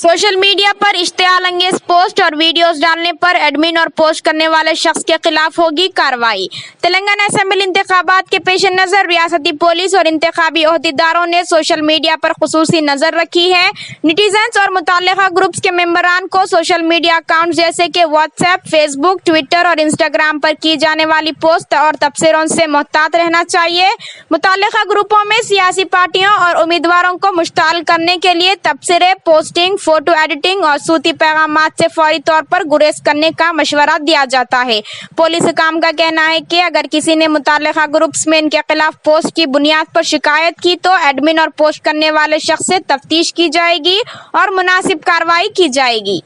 Social media पर इश्तियाल अंगेज post और videos डालने पर एडमिन और पोस्ट करने वाले शख्स के खिलाफ होगी कार्रवाई। तेलंगाना असेंबली इंतखाबात के पेश नजर रियासती पुलिस और इंतखाबी ओहदेदारों ने सोशल मीडिया पर खुसूसी नजर रखी है। नेटिजन्स और मुताल्लिका ग्रुप्स के मेंबरान को सोशल मीडिया अकाउंट जैसे कि व्हाट्सएप, फेसबुक, ट्विटर और इंस्टाग्राम पर की जाने वाली पोस्ट और तबसरों से मोहतात रहना चाहिए। मुताल्लिका ग्रुपों में सियासी पार्टियों और उम्मीदवारों को मुश्ताल करने के लिए तबसरे, पोस्टिंग, फोटो एडिटिंग और सूती पैगामात से फौरी तौर पर गुरेज करने का मशवरा दिया जाता है। पुलिस हुकाम का कहना है कि अगर किसी ने मुताल्लिका ग्रुप्स में इनके खिलाफ पोस्ट की बुनियाद पर शिकायत की तो एडमिन और पोस्ट करने वाले शख्स से तफ्तीश की जाएगी और मुनासिब कार्रवाई की जाएगी।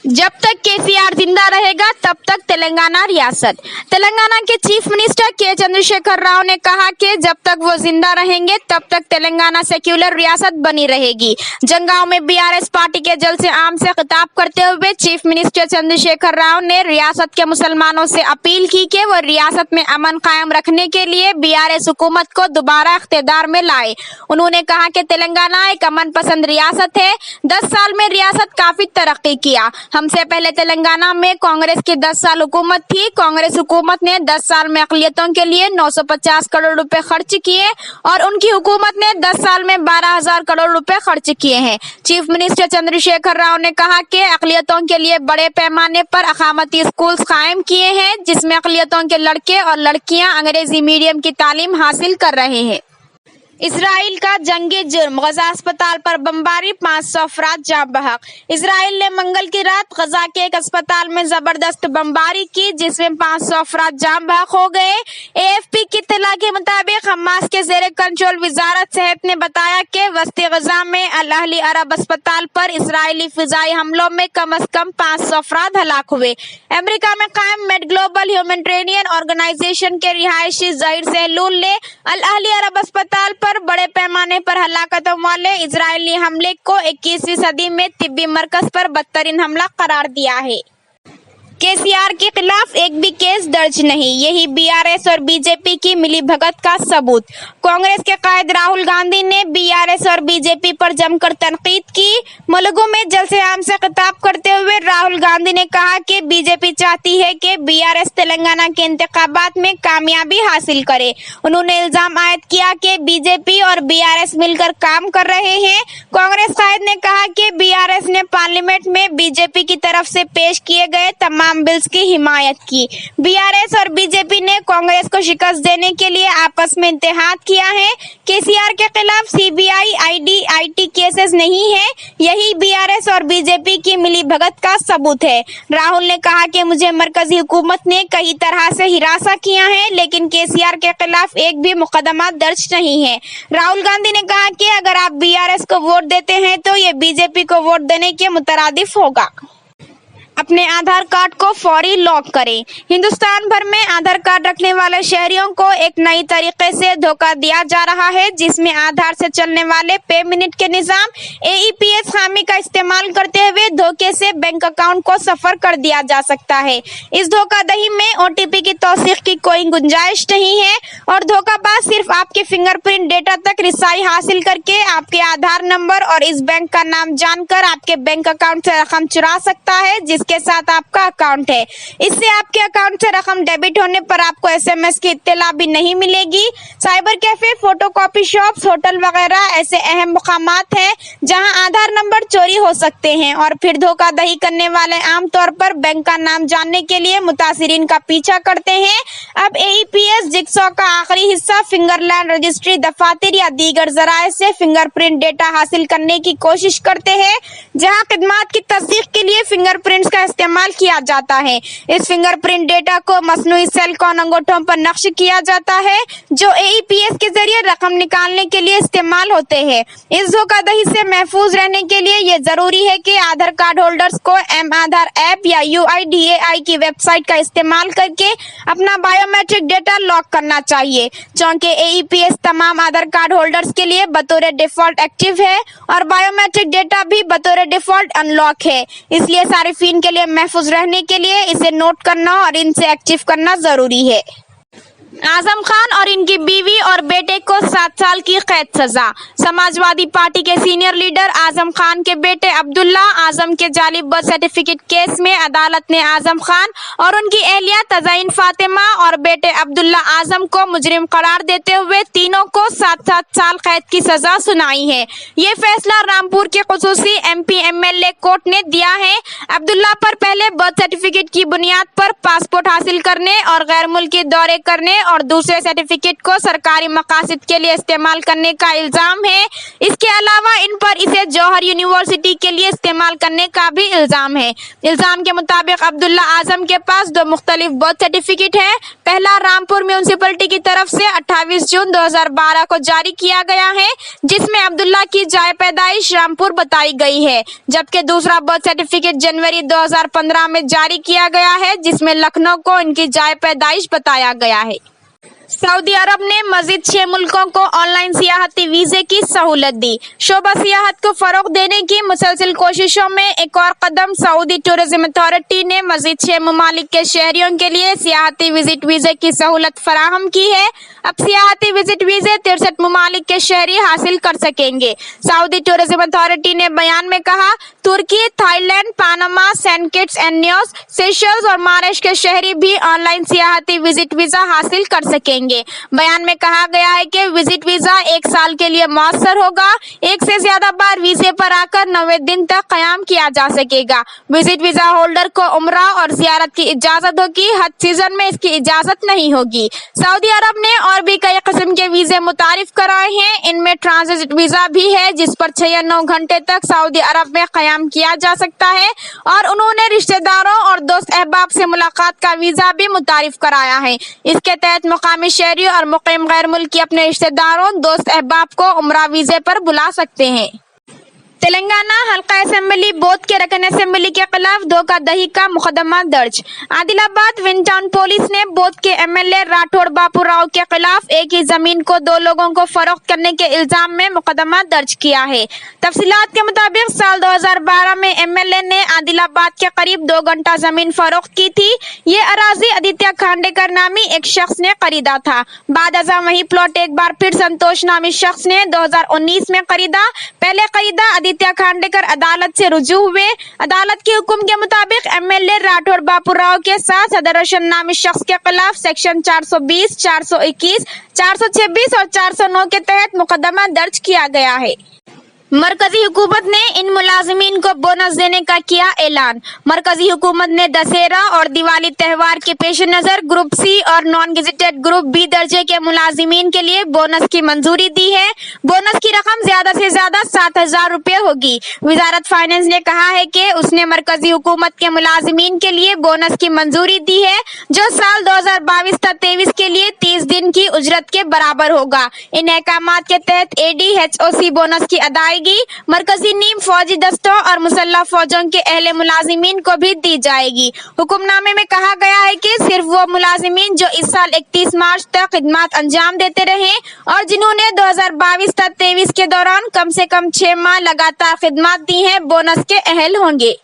जब तक केसीआर जिंदा रहेगा तब तक तेलंगाना रियासत। तेलंगाना के चीफ मिनिस्टर के चंद्रशेखर राव ने कहा कि जब तक वो जिंदा रहेंगे तब तक तेलंगाना सेक्युलर रियासत बनी रहेगी। जंगांव में बीआरएस पार्टी के जलसे आम से खिताब करते हुए चीफ मिनिस्टर चंद्रशेखर राव ने रियासत के मुसलमानों से अपील की कि वो रियासत में अमन कायम रखने के लिए बीआरएस हुकूमत को दोबारा इख्तियार में लाए। उन्होंने कहा कि तेलंगाना एक अमन पसंद रियासत है। 10 साल में रियासत काफी तरक्की किया। हमसे पहले तेलंगाना में कांग्रेस की 10 साल हुकूमत थी। कांग्रेस हुकूमत ने 10 साल में अक़लियतों के लिए 950 करोड़ रुपए खर्च किए और उनकी हुकूमत ने 10 साल में 12,000 करोड़ रुपए खर्च किए हैं। चीफ मिनिस्टर चंद्रशेखर राव ने कहा कि अक़लियतों के लिए बड़े पैमाने पर अकामती स्कूल कायम किए हैं जिसमें अक़लियतों के लड़के और लड़कियां अंग्रेजी मीडियम की तालीम हासिल कर रहे हैं। इसराइल का जंगी जुर्म, गजा अस्पताल पर बमबारी, 500 अफराद जाँ बहक। इसराइल ने मंगल की रात गजा के एक अस्पताल में जबरदस्त बमबारी की जिसमें 500 अफराद जाँ बहक हो गए। एएफपी की इत्तला के मुताबिक हमास के ज़ेरे कंट्रोल वजारत सेहत ने बताया कि वस्ती गजा में अल अहली अरब अस्पताल पर इसराइली फिजाई हमलों में कम से कम 500 अफराद हलाक हुए। अमेरिका में कायम मेड ग्लोबल ह्यूमैनिटेरियन ऑर्गेनाइजेशन के रिहायशी ज़हीर सहलूल ने अल अहली अरब अस्पताल पर बड़े पैमाने पर हलाकतों वाले इजरायली हमले को 21वीं सदी में तिब्बी मरकज पर बदतरीन हमला करार दिया है। केसीआर के खिलाफ एक भी केस दर्ज नहीं, यही बीआरएस और बीजेपी की मिलीभगत का सबूत। कांग्रेस के कायद राहुल गांधी ने बीआरएस और बीजेपी पर जमकर तनकीद की। मुलुगु में जलसे आम से खिताब करते हुए राहुल गांधी ने कहा कि बीजेपी चाहती है कि बीआरएस तेलंगाना के इंतखाबात में कामयाबी हासिल करे। उन्होंने इल्जाम आयद किया कि बीजेपी और बीआरएस मिलकर काम कर रहे हैं। कांग्रेस कायद ने कहा कि बीआरएस ने पार्लियामेंट में बीजेपी की तरफ से पेश किए गए तमाम बिल्स की हिमायत की। बीआरएस और बीजेपी ने कांग्रेस को शिकस्त देने के लिए आपस में इत्तेहाद किया है। केसीआर के खिलाफ सीबीआई, ईडी, आईटी केसेस नहीं है, यही बीआरएस और बीजेपी की मिलीभगत का सबूत है। राहुल ने कहा कि मुझे मरकजी हुकूमत ने कई तरह से हिरासा किया है लेकिन केसीआर के खिलाफ एक भी मुकदमा दर्ज नहीं है। राहुल गांधी ने कहा कि अगर आप बीआरएस को वोट देते हैं तो ये बीजेपी को वोट देने के मुतरादिफ होगा। अपने आधार कार्ड को फौरी लॉक करें। हिंदुस्तान भर में आधार कार्ड रखने वाले शहरियों को एक नई तरीके से धोखा दिया जा रहा है जिसमें आधार से चलने वाले पे मिनट के निजाम एईपीएस खामी का इस्तेमाल करते हुए धोखे से बैंक अकाउंट को सफर कर दिया जा सकता है। इस धोखाधड़ी में ओटीपी की तौसीक की कोई गुंजाइश नहीं है और धोखाबाज सिर्फ आपके फिंगरप्रिंट डेटा तक रिसाई हासिल करके आपके आधार नंबर और इस बैंक का नाम जानकर आपके बैंक अकाउंट से रकम चुरा सकता है जिसके साथ आपका अकाउंट है। इससे आपके अकाउंट से रकम डेबिट होने पर आपको एसएमएस की इत्तला भी नहीं मिलेगी। Cyber cafe, photocopy shops, hotel वगैरह ऐसे अहम मुकामात हैं जहां आधार नंबर चोरी हो सकते हैं और फिर धोखाधड़ी करने वाले आमतौर पर बैंक का नाम जानने के लिए मुतासिरीन का पीछा करते हैं। अब एईपीएस जिक्सॉ का आखिरी हिस्सा फिंगरलैंड रजिस्ट्री दफातर या दीगर जराए से फिंगरप्रिंट डेटा हासिल करने की कोशिश करते हैं जहां खिदमात की तस्दीक के लिए फिंगरप्रिंट्स का इस्तेमाल किया जाता है। इस फिंगरप्रिंट डेटा को मसनूई सिलिकॉन अंगूठों पर नक्श किया जाता है जो एईपीएस के जरिए रकम निकालने के लिए इस्तेमाल होते हैं। इस धोखाधड़ी से महफूज रहने के लिए ये जरूरी है कि आधार कार्ड होल्डर्स को एम आधार ऐप या यूआईडीएआई की वेबसाइट का इस्तेमाल करके अपना बायोमेट्रिक डेटा लॉक करना चाहिए। चूंकि एईपीएस तमाम आधार कार्ड होल्डर्स के लिए बतौर डिफॉल्ट एक्टिव है और बायोमेट्रिक डेटा भी बतौर डिफॉल्ट अनलॉक है, इसलिए सारिफीन के लिए महफूज रहने के लिए इसे नोट करना और इनसे एक्टिव करना जरूरी है। आजम खान और इनकी बीवी और बेटे को 7 साल की कैद सजा। समाजवादी पार्टी के सीनियर लीडर आजम खान के बेटे अब्दुल्ला आजम के जाली बर्थ सर्टिफिकेट केस में अदालत ने आजम खान और उनकी अहलिया तज़ाइन फातिमा और बेटे अब्दुल्ला आजम को मुजरिम करार देते हुए तीनों को 7-7 साल कैद की सजा सुनाई है। ये फैसला रामपुर के खुसूसी MP MLA कोर्ट ने दिया है। अब्दुल्ला पर पहले बर्थ सर्टिफिकेट की बुनियाद पर पासपोर्ट हासिल करने और गैर मुल्की दौरे करने और दूसरे सर्टिफिकेट को सरकारी मकासद के लिए इस्तेमाल करने का इल्जाम है। इसके अलावा इन पर इसे जौहर यूनिवर्सिटी के लिए इस्तेमाल करने का भी इल्जाम है। इल्जाम के मुताबिक अब्दुल्ला आजम के पास 2 मुख्तलिफ बर्थ सर्टिफिकेट है। पहला रामपुर म्यूनिसिपैलिटी की तरफ से 28 जून 2012 को जारी किया गया है, जिसमें अब्दुल्ला की जाए पैदाइश रामपुर बताई गई है, जबकि दूसरा बर्थ सर्टिफिकेट जनवरी 2015 में जारी किया गया है, जिसमें लखनऊ को इनकी जाए पैदाइश बताया गया है। सऊदी अरब ने मजीद 6 मुल्कों को ऑनलाइन सियाहती वीजे की सहूलत दी। शोबा सियाहत को फरोग देने की मुसलसल कोशिशों में एक और कदम सऊदी टूरिज्म अथॉरिटी ने मजीद 6 ममालिक के शहरियों के लिए सियाहती विजिट वीजे की सहूलत फराहम की है। अब सियाहती विजिट वीजे 63 ममालिक के शहरी हासिल कर सकेंगे। सऊदी टूरिज्म अथॉरिटी ने बयान में कहा, तुर्की, Thailand, Panama, Saint Kitts and Nevis, Seychelles और महाराष्ट्र के शहरी भी ऑनलाइन सियाहती विजिट वीजा हासिल कर सकेंगे। बयान में कहा गया है कि विजिट वीजा 1 साल के लिए मौसर होगा। 1 से ज्यादा बार वीजे पर आकर 90 दिन तक कयाम किया जा सकेगा। विजिट वीजा होल्डर को उम्रा और जियारत की इजाजत होगी। हज सीजन में इसकी इजाजत नहीं होगी। सऊदी अरब ने और भी कई किस्म के वीजे मुतारिफ कराए हैं। इनमें ट्रांजिट वीजा भी है, जिस पर 6 या 9 घंटे तक सऊदी अरब में कयाम किया जा सकता है, और उन्होंने रिश्तेदारों और दोस्त अहबाब से मुलाकात का वीजा भी मुतारिफ कराया है। इसके तहत मुकामी शहरियों और मुकीम गैर मुल्की अपने रिश्तेदारों, दोस्त अहबाब को उम्रा वीजे पर बुला सकते हैं। तेलंगाना हल्का असेंबली बोर्ड के रकन असेंबली के खिलाफ धोखाधड़ी का मुकदमा दर्ज। आदिलाबाद विन टाउन पुलिस ने बोर्ड के MLA राठौड़ बापू राव के खिलाफ एक ही जमीन को 2 लोगों को फरोख्त करने के इल्जाम में मुकदमा दर्ज किया है। तफसीलात के मुताबिक साल 2012 में MLA ने आदिलाबाद के करीब 2 घंटा जमीन फरोख्त की थी। ये अराजी आदित्य खांडेकर नामी एक शख्स ने खरीदा था। बाद अज़ा वही प्लॉट एक बार फिर संतोष नामी शख्स ने 2019 में खरीदा। पहले खरीदा आदित्य खांडेकर अदालत से रुजू हुए। अदालत के हुक्म के मुताबिक MLA राठौड़ बापू राव के साथ सदर रोशन नामी शख्स के खिलाफ सेक्शन 420, 421, 426 और 409 के तहत मुकदमा दर्ज किया गया है। मरकजी हुकूमत ने इन मुलाजिमीन को बोनस देने का किया ऐलान। मरकजी हुकूमत ने दशहरा और दिवाली त्यौहार के पेश नजर ग्रुप C और नॉन गेजेटेड ग्रुप B दर्जे के मुलाजिमीन के लिए बोनस की मंजूरी दी है। बोनस की रकम ज्यादा से ज्यादा 7,000 रुपए होगी। वजारत फाइनेंस ने कहा है कि उसने मरकजी हुकूमत के मुलाजिमीन के लिए बोनस की मंजूरी दी है, जो साल 2022-23 के लिए 30 दिन की उजरत के बराबर होगा। इन अहकामात के तहत ADHOC बोनस की अदायगी मरकजी नीम फौजी दस्तों और मुसल्लह फौजों के अहले मुलाजिमीन को भी दी जाएगी। हुक्मनामे में कहा गया है कि सिर्फ वो मुलाजिमीन जो इस साल 31 मार्च तक खिदमत अंजाम देते रहे और जिन्होंने 2022-23 के दौरान कम से कम 6 माह लगातार खिदमत दी है, बोनस के अहल होंगे।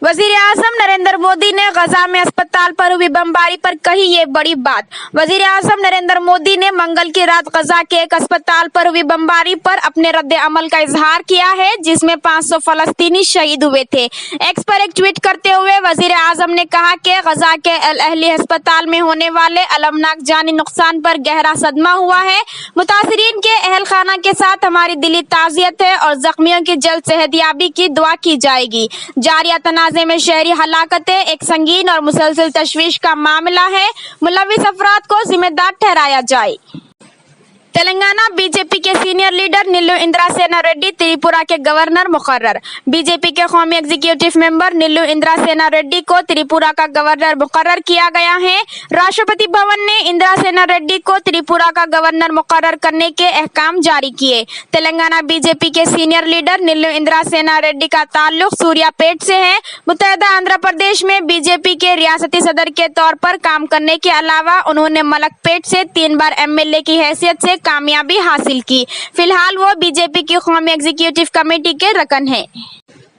वजीर आजम नरेंद्र मोदी ने गजा में अस्पताल पर हुई बमबारी पर कही ये बड़ी बात। वजीर आजम नरेंद्र मोदी ने मंगल की रात गजा के एक अस्पताल पर हुई बमबारी पर अपने रद्द अमल का इजहार किया है, जिसमें 500 फलस्तीनी शहीद हुए थे। एक्स पर एक ट्वीट करते हुए वजीर आजम ने कहा कि गजा के अल अहली अस्पताल में होने वाले अलमनाक जानी नुकसान पर गहरा सदमा हुआ है। मुतासरीन के अहल खाना के साथ हमारी दिली ताज़ियत है और जख्मियों की जल्द सेहतयाबी की दुआ की जाएगी। जारिया तनाज़े में शहरी हलाकतें एक संगीन और मुसलसल तशवीश का मामला है। मुलविस अफराद को जिम्मेदार ठहराया जाए। तेलंगाना बीजेपी के सीनियर लीडर निल्लू इंदिरा सेना रेड्डी त्रिपुरा के गवर्नर मुकर्रर। बीजेपी के कौमी एग्जीक्यूटिव मेंबर निल्लू इंदिरा सेना रेड्डी को त्रिपुरा का गवर्नर मुकर्रर किया गया है। राष्ट्रपति भवन ने इंदिरा सेना रेड्डी को त्रिपुरा का गवर्नर मुकर्रर करने के अहकाम जारी किए। तेलंगाना बीजेपी के सीनियर लीडर निल्लू इंदिरा सेना रेड्डी का ताल्लुक सूर्यापेट से है। मुत्तहदा आंध्र प्रदेश में बीजेपी के रियासती सदर के तौर पर काम करने के अलावा उन्होंने मलकपेट से 3 बार MLA की हैसियत से कामयाबी हासिल की। फिलहाल वो बीजेपी की कौमी एग्जीक्यूटिव कमेटी के रकन हैं।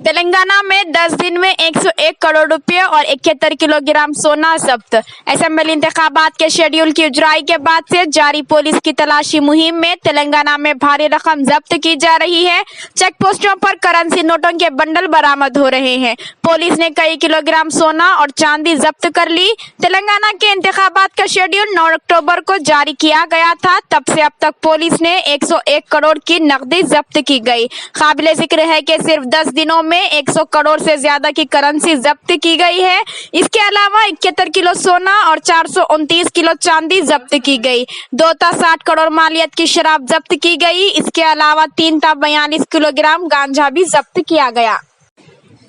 तेलंगाना में 10 दिन में 101 करोड़ रुपए और 71 किलोग्राम सोना जब्त। असेंबली इंतखाबात के शेड्यूल की उजराई के बाद से जारी पुलिस की तलाशी मुहिम में तेलंगाना में भारी रकम जब्त की जा रही है। चेक पोस्टों पर करेंसी नोटों के बंडल बरामद हो रहे हैं। पुलिस ने कई किलोग्राम सोना और चांदी जब्त कर ली। तेलंगाना के इंतखाबात का शेड्यूल 9 अक्टूबर को जारी किया गया था। तब से अब तक पुलिस ने 101 करोड़ की नकदी जब्त की गई। काबिले जिक्र है कि सिर्फ 10 दिनों में 100 करोड़ से ज्यादा की करेंसी जब्त की गई है। इसके अलावा 71 किलो सोना और 429 किलो चांदी जब्त की गई। 260 करोड़ मालियत की शराब जब्त की गई। इसके अलावा 42 किलोग्राम गांजा भी जब्त किया गया।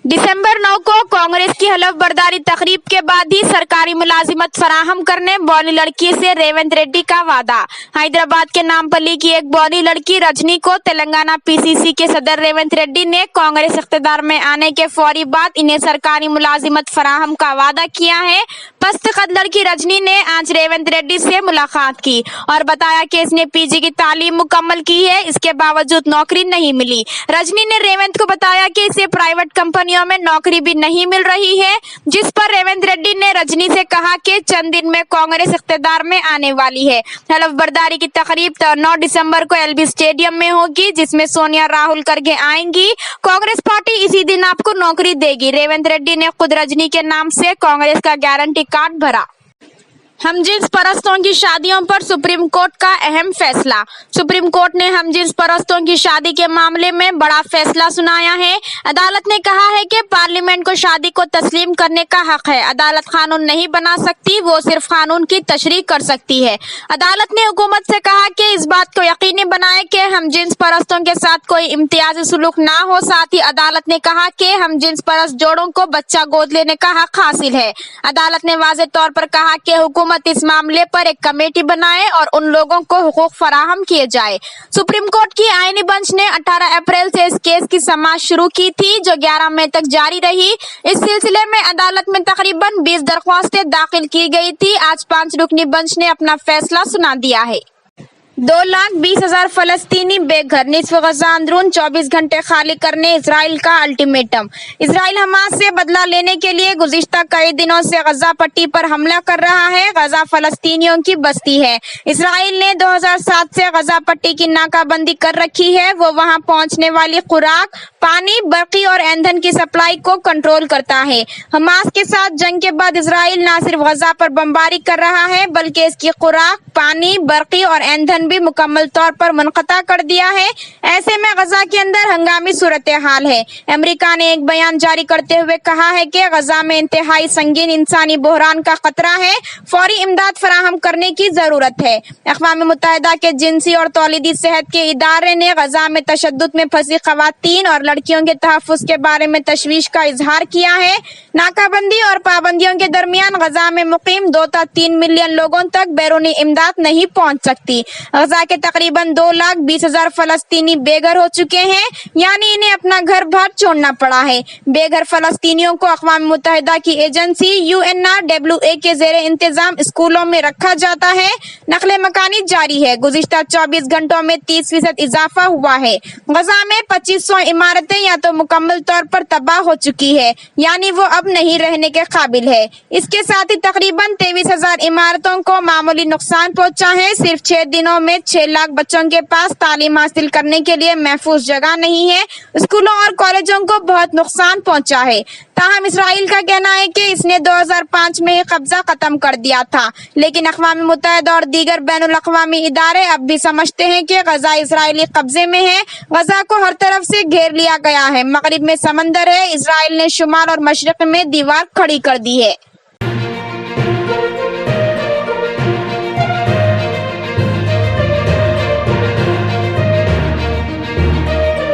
दिसंबर 9 को कांग्रेस की हलफ बर्दारी तकरीब के बाद ही सरकारी मुलाजिमत फराहम करने बौनी लड़की से रेवंत रेड्डी का वादा। हैदराबाद के नामपल्ली की एक बौनी लड़की रजनी को तेलंगाना पीसीसी के सदर रेवंत रेड्डी ने कांग्रेस इख्तियार में आने के फौरी बाद इन्हें सरकारी मुलाजिमत फराहम का वादा किया है। पस्त कद लड़की रजनी ने आज रेवंत रेड्डी से मुलाकात की और बताया कि इसने पीजी की तालीम मुकम्मल की है, इसके बावजूद नौकरी नहीं मिली। रजनी ने रेवंत को बताया कि इसे प्राइवेट कंपनियों में नौकरी भी नहीं मिल रही है, जिस पर रेवंत रेड्डी ने रजनी से कहा कि चंद दिन में कांग्रेस इख्तियार में आने वाली है। हलफ बर्दारी की तकरीब 9 दिसंबर को एलबी स्टेडियम में होगी, जिसमें सोनिया राहुल करके आएंगी। कांग्रेस पार्टी इसी दिन आपको नौकरी देगी। रेवंत रेड्डी ने खुद रजनी के नाम से कांग्रेस का गारंटी कार्ड भरा। हमजिन्स परस्तों की शादियों पर सुप्रीम कोर्ट का अहम फैसला। सुप्रीम कोर्ट ने हमजिन्स परस्तों की शादी के मामले में बड़ा फैसला सुनाया है। अदालत ने कहा है कि पार्लियामेंट को शादी को तस्लीम करने का हक है। अदालत कानून नहीं बना सकती, वो सिर्फ कानून की तशरीह कर सकती है। अदालत ने हुकूमत से कहा कि इस बात को यकीनी बनाए कि हमजिन्स परस्तों के साथ कोई इम्तियाजी सुलूक ना हो। साथ ही अदालत ने कहा कि हमजिन्स परस्त जोड़ों को बच्चा गोद लेने का हक हासिल है। अदालत ने वाज़ेह तौर पर कहा कि हुकूमत इस मामले पर एक कमेटी बनाए और उन लोगों को हुकूक फराहम किए जाए। सुप्रीम कोर्ट की आईनी बेंच ने 18 अप्रैल से इस केस की समाअत शुरू की थी, जो 11 मई तक जारी रही। इस सिलसिले में अदालत में तकरीबन 20 दरख्वास्तें दाखिल की गई थी। आज 5 रुकनी बेंच ने अपना फैसला सुना दिया है। 2,20,000 फलस्तीनी बेघर, निस्फ गजा अंदरून 24 घंटे खाली करने इजराइल का अल्टीमेटम। इजराइल हमास से बदला लेने के लिए गुज़िश्ता कई दिनों से गजा पट्टी पर हमला कर रहा है। गजा फलस्तीनियों की बस्ती है। इजराइल ने 2007 से गजा पट्टी की नाकाबंदी कर रखी है। वो वहां पहुंचने वाली खुराक, पानी, बर्क़ी और ईंधन की सप्लाई को कंट्रोल करता है। हमास के साथ जंग के बाद इजराइल न सिर्फ गजा पर बमबारी कर रहा है, बल्कि इसकी खुराक, पानी, बर्क़ी और ईंधन भी मुकम्मल तौर पर मुनक़ता कर दिया है। ऐसे में गजा के अंदर हंगामी सूरत हाल है। अमेरिका ने एक बयान जारी करते हुए कहा है कि गजा में इंतहाई संगीन इंसानी बहरान का खतरा है, फौरी इमदाद फराहम करने की जरूरत है। अक़वाम मुत्तहिदा के जिनसी और तौलीदी सेहत के इदारे ने गजा में तशद्दुद में फंसी ख़वातीन और लड़कियों के तहफ़्फ़ुज़ के बारे में तशवीश का इजहार किया है। नाकाबंदी और पाबंदियों के दरमियान गजा में मुकीम 2 से 3 मिलियन लोगों तक बैरूनी इमदाद नहीं पहुँच सकती। गजा के तकरीबन 2,20,000 फलस्तीनी बेघर हो चुके हैं, यानी इन्हें अपना घर बार छोड़ना पड़ा है। बेघर फलस्तीनियों को अक़वाम मुत्तहिदा की एजेंसी UNRWA के ज़ेरे इंतजाम स्कूलों में रखा जाता है। नकले मकानी जारी है। गुज़िश्ता 24 घंटों में 30% इजाफा हुआ है। गजा में 2500 इमारतें या तो मुकम्मल तौर पर तबाह हो चुकी है, यानी वो अब नहीं रहने के काबिल है। इसके साथ ही तकरीबन 23,000 इमारतों को मामूली नुकसान पहुंचा है। सिर्फ 6 दिनों में 6 लाख बच्चों के पास तालीम हासिल करने के लिए महफूज जगह नहीं है। स्कूलों और कॉलेजों को बहुत नुकसान पहुंचा है। ताहम इसराइल का कहना है कि इसने 2005 में ही कब्जा खत्म कर दिया था, लेकिन अक़वाम मुत्तहिदा और दीगर बैनुल अक़वामी इदारे अब भी समझते हैं कि गजा इसराइली कब्जे में है। गजा को हर तरफ से घेर लिया गया है। मगरिब में समंदर है। इसराइल ने शुमाल और मशरिक में दीवार खड़ी कर दी है।